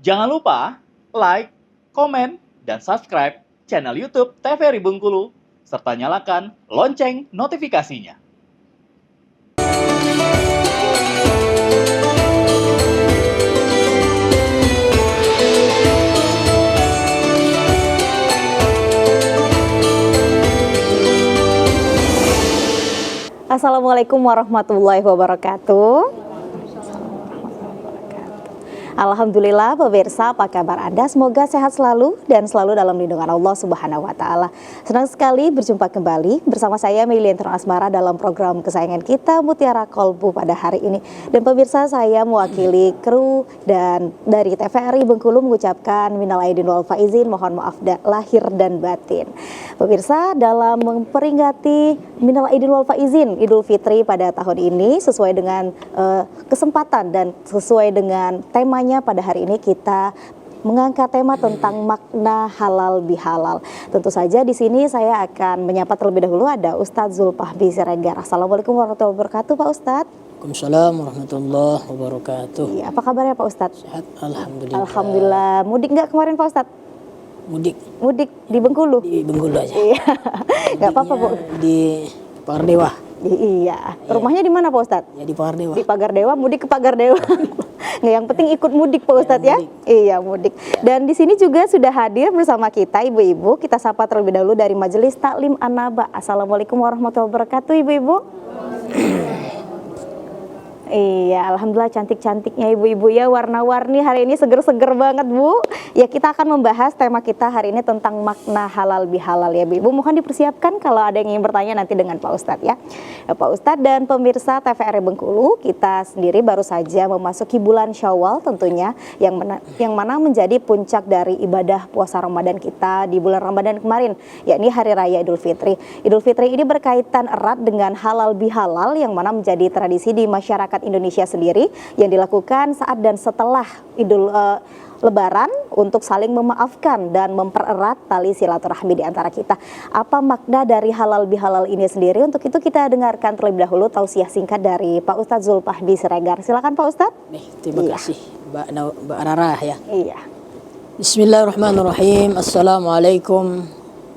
Jangan lupa like, komen, dan subscribe channel YouTube TVRI Bengkulu, serta nyalakan lonceng notifikasinya. Assalamualaikum warahmatullahi wabarakatuh. Alhamdulillah pemirsa, apa kabar Anda? Semoga sehat selalu dan selalu dalam lindungan Allah Subhanahu wa Ta'ala. Senang sekali berjumpa kembali bersama saya Melianti Asmara dalam program kesayangan kita Mutiara Kolbu pada hari ini. Dan pemirsa, saya mewakili kru dan dari TVRI Bengkulu mengucapkan minal aidin wal faizin, mohon maaf lahir dan batin. Pemirsa, dalam memperingati minal aidin wal faizin Idul Fitri pada tahun ini sesuai dengan kesempatan dan sesuai dengan temanya pada hari ini kita mengangkat tema tentang makna halal bihalal. Tentu saja di sini saya akan menyapa terlebih dahulu ada Ustadz Zulfahmi Siregar. Assalamualaikum warahmatullahi wabarakatuh, Pak Ustadz. Waalaikumsalam warahmatullahi wabarakatuh. Iya, apa kabarnya Pak Ustadz? Sehat, alhamdulillah. Alhamdulillah. Mudik nggak kemarin Pak Ustadz? Mudik di Bengkulu? Di Bengkulu aja. Iya, nggak apa-apa Bu. Di Pagardewa. Iya, rumahnya di mana Pak Ustadz? Ya di Pagardewa. Di Pagardewa, mudik ke Pagardewa. Nggak, yang penting ikut mudik Pak Ustadz ya. Mudik. Iya, mudik. Dan di sini juga sudah hadir bersama kita ibu-ibu. Kita sapa terlebih dahulu dari Majelis Taklim An-Naba. Assalamualaikum warahmatullahi wabarakatuh ibu-ibu. Iya, alhamdulillah cantik-cantiknya ibu-ibu ya, warna-warni hari ini seger-seger banget Bu. Ya, kita akan membahas tema kita hari ini tentang makna halal bihalal ya Bu. Mohon dipersiapkan kalau ada yang ingin bertanya nanti dengan Pak Ustadz ya. Pak Ustadz dan pemirsa TVRI Bengkulu, kita sendiri baru saja memasuki bulan Syawal tentunya yang mana menjadi puncak dari ibadah puasa Ramadan kita di bulan Ramadan kemarin, yakni Hari Raya Idul Fitri. Idul Fitri ini berkaitan erat dengan halal bihalal yang mana menjadi tradisi di masyarakat Indonesia sendiri yang dilakukan saat dan setelah Lebaran untuk saling memaafkan dan mempererat tali silaturahmi di antara kita. Apa makna dari halal bihalal ini sendiri? Untuk itu kita dengarkan terlebih dahulu tausiah singkat dari Pak Ustadz Zulfahmi Siregar. Silakan Pak Ustadz. Terima kasih Mbak Rara ya. Iya. Bismillahirrahmanirrahim. Assalamualaikum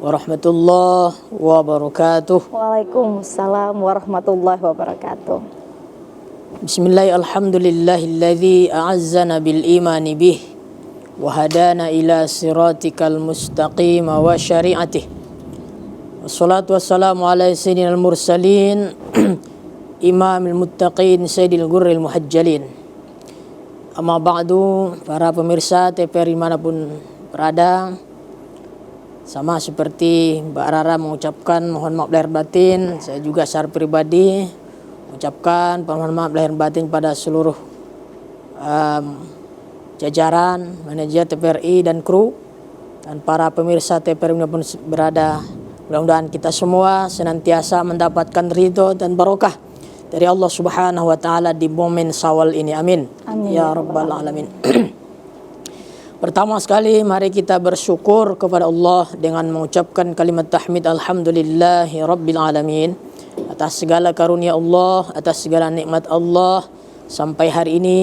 warahmatullahi wabarakatuh. Waalaikumsalam warahmatullahi wabarakatuh. Bismillahirrahmanirrahim. Alhamdulillahilladzi a'azzana bil imani bih wa hadana ila siratikal mustaqim wa syari'atih. Wassalatu wassalamu ala sayyidinal mursalin imamil muttaqin sayyidil gurril muhajjalin. Amma ba'du, para pemirsa TVRI manapun berada, sama seperti Mbak Rara mengucapkan mohon maaf lahir batin, saya juga secara pribadi mengucapkan mohon maaf lahir batin pada seluruh jajaran manajer TVRI dan kru dan para pemirsa TVRI pun berada. Mudah-mudahan kita semua senantiasa mendapatkan ridho dan barokah dari Allah Subhanahu wa Ta'ala di momen Syawal ini. Amin. Amin. Ya Rabbal Alamin. Pertama sekali mari kita bersyukur kepada Allah dengan mengucapkan kalimat tahmid alhamdulillahi rabbil alamin atas segala karunia Allah, atas segala nikmat Allah sampai hari ini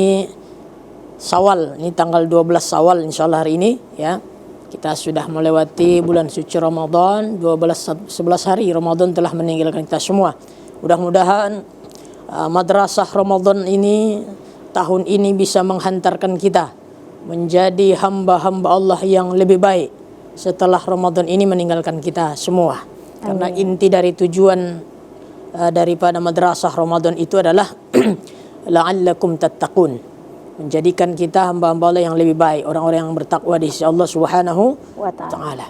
Syawal, ini tanggal 12 Syawal insyaallah hari ini ya. Kita sudah melewati bulan suci Ramadan, 11 hari Ramadan telah meninggalkan kita semua. Mudah-mudahan madrasah Ramadan ini tahun ini bisa menghantarkan kita menjadi hamba-hamba Allah yang lebih baik setelah Ramadan ini meninggalkan kita semua. Karena inti dari tujuan daripada madrasah Ramadan itu adalah la'allakum tattaqun, menjadikan kita hamba-hamba Allah yang lebih baik, orang-orang yang bertakwa di sisi Allah Subhanahu wa Ta'ala.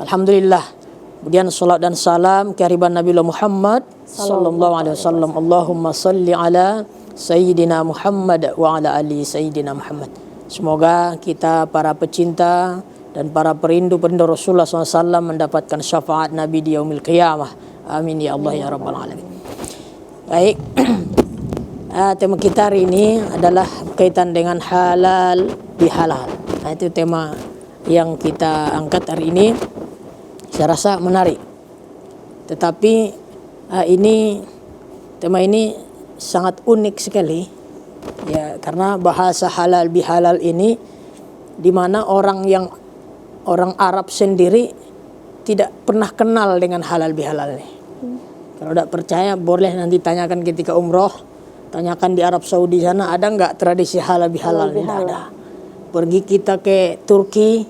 Alhamdulillah. Kemudian salat dan salam kehadiran Nabi Muhammad sallallahu alaihi wasallam. Allahumma salli ala sayyidina Muhammad wa ala ali sayyidina Muhammad. Semoga kita para pecinta dan para perindu-perindu Rasulullah SAW mendapatkan syafaat Nabi di yaumil qiyamah. Amin ya Allah ya Rabbal Alamin. Baik, tema kita hari ini adalah berkaitan dengan halal bihalal. Nah, itu tema yang kita angkat hari ini. Saya rasa menarik. Tetapi tema ini sangat unik sekali. Ya, karena bahasa halal bihalal ini di mana orang Arab sendiri tidak pernah kenal dengan halal bihalal nih. Kalau tidak percaya boleh nanti tanyakan ketika umroh, tanyakan di Arab Saudi sana ada nggak tradisi halal bihalal? Tidak ada. Pergi kita ke Turki,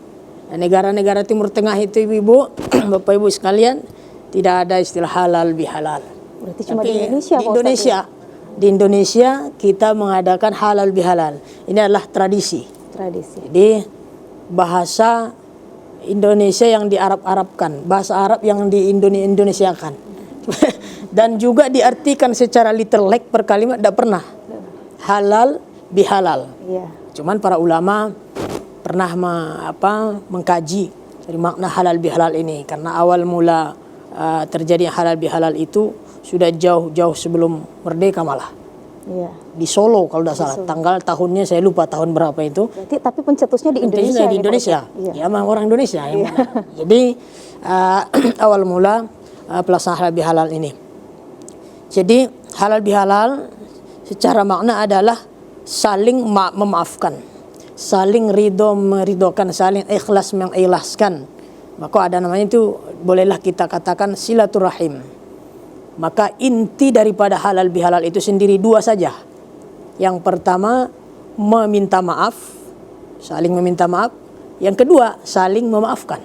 negara-negara Timur Tengah itu ibu-ibu, bapak ibu sekalian, tidak ada istilah halal bihalal. Berarti cuma Tapi di Indonesia, Pak Ustadz, ya? Di Indonesia kita mengadakan halal bihalal. Ini adalah tradisi. Jadi bahasa Indonesia yang di-Arab-Arabkan, bahasa Arab yang di-Indonesiakan. Dan juga diartikan secara literal per kalimat tidak pernah. Halal bihalal. Iya. Cuman para ulama pernah mengkaji dari makna halal bihalal ini, karena awal mula terjadi halal bihalal itu sudah jauh-jauh sebelum merdeka malah. Iya. Di Solo kalau tidak salah, tanggal tahunnya saya lupa tahun berapa itu. Berarti tapi pencetusnya di Indonesia. Di Indonesia. Iya. Ya, memang orang Indonesia yang jadi awal mula pelaksanaan halal bihalal ini. Jadi halal bihalal secara makna adalah saling memaafkan, saling ridho meridokan, saling ikhlas mengikhlaskan. Maka ada namanya itu, bolehlah kita katakan silaturahim. Maka inti daripada halal bihalal itu sendiri dua saja. Yang pertama meminta maaf, saling meminta maaf. Yang kedua saling memaafkan.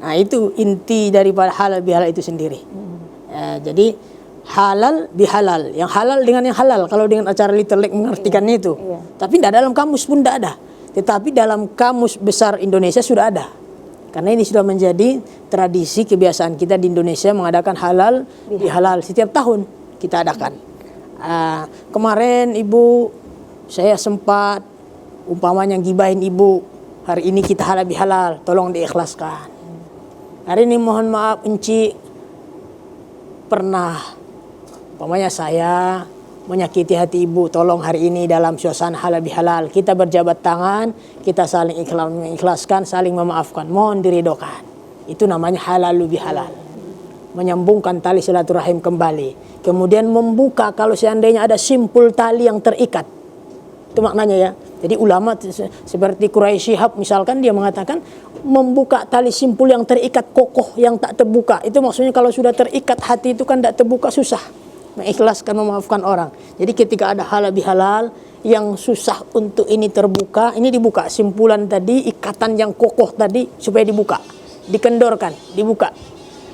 Nah itu inti daripada halal bihalal itu sendiri. Jadi halal bihalal, yang halal dengan yang halal. Kalau dengan acara literlek mengartikannya itu. Tapi tidak dalam kamus pun tidak ada. Tetapi dalam kamus besar Indonesia sudah ada. Karena ini sudah menjadi tradisi kebiasaan kita di Indonesia mengadakan halal bihalal setiap tahun kita adakan. Kemarin ibu saya sempat umpamanya gibahin ibu, hari ini kita halal bihalal, tolong diikhlaskan. Hari ini mohon maaf Enci pernah umpamanya saya menyakiti hati ibu, tolong hari ini dalam suasana halal bihalal kita berjabat tangan, kita saling mengikhlaskan, saling memaafkan, mohon diridhokan. Itu namanya halal bihalal. Menyambungkan tali silaturahim kembali. Kemudian membuka kalau seandainya ada simpul tali yang terikat. Itu maknanya ya. Jadi ulama seperti Quraisy Shihab misalkan dia mengatakan membuka tali simpul yang terikat kokoh yang tak terbuka. Itu maksudnya kalau sudah terikat hati itu kan tak terbuka susah. Mengikhlaskan, memaafkan orang. Jadi ketika ada halal bihalal yang susah untuk ini terbuka, ini dibuka. Simpulan tadi, ikatan yang kokoh tadi supaya dibuka, dikendorkan, dibuka.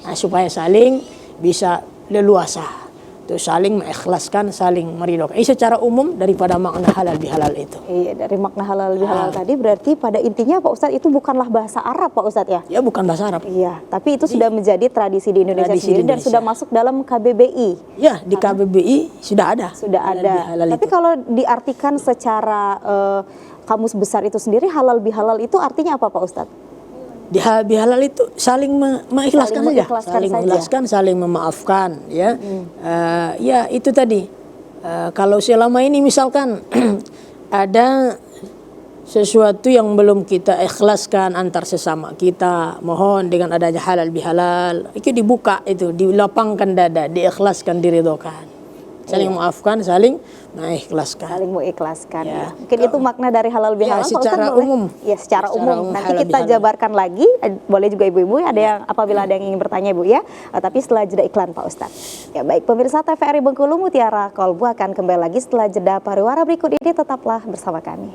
Nah, supaya saling bisa leluasa. Itu saling mengikhlaskan, saling meridhokan. Ini secara umum daripada makna halal bihalal itu. Iya, dari makna halal bihalal tadi berarti pada intinya Pak Ustadz itu bukanlah bahasa Arab Pak Ustadz ya? Ya bukan bahasa Arab. Iya, tapi itu sudah menjadi tradisi di Indonesia sendiri dan sudah masuk dalam KBBI. Ya, di KBBI sudah ada. Sudah ada. Tapi kalau diartikan secara kamus besar itu sendiri, halal bihalal itu artinya apa Pak Ustadz? Di halal bihalal itu saling mengikhlaskan saja, saling mengikhlaskan, saling memaafkan, ya. Ya itu tadi. Kalau selama ini misalkan ada sesuatu yang belum kita ikhlaskan antar sesama kita, mohon dengan adanya halal bihalal itu dibuka, itu dilapangkan dada, diikhlaskan, diridhokan. Saling memaafkan, saling mengikhlaskan. Saling mengikhlaskan. Ya. Mungkin itu makna dari halal bihalal. Ya, secara umum. Ya, secara umum. Nanti kita jabarkan lagi. Boleh juga ibu-ibu ada yang apabila ada yang ingin bertanya ibu ya. Tapi setelah jeda iklan Pak Ustadz. Ya baik, pemirsa TVRI Bengkulu, Mutiara Kolbu akan kembali lagi setelah jeda pariwara berikut ini. Tetaplah bersama kami.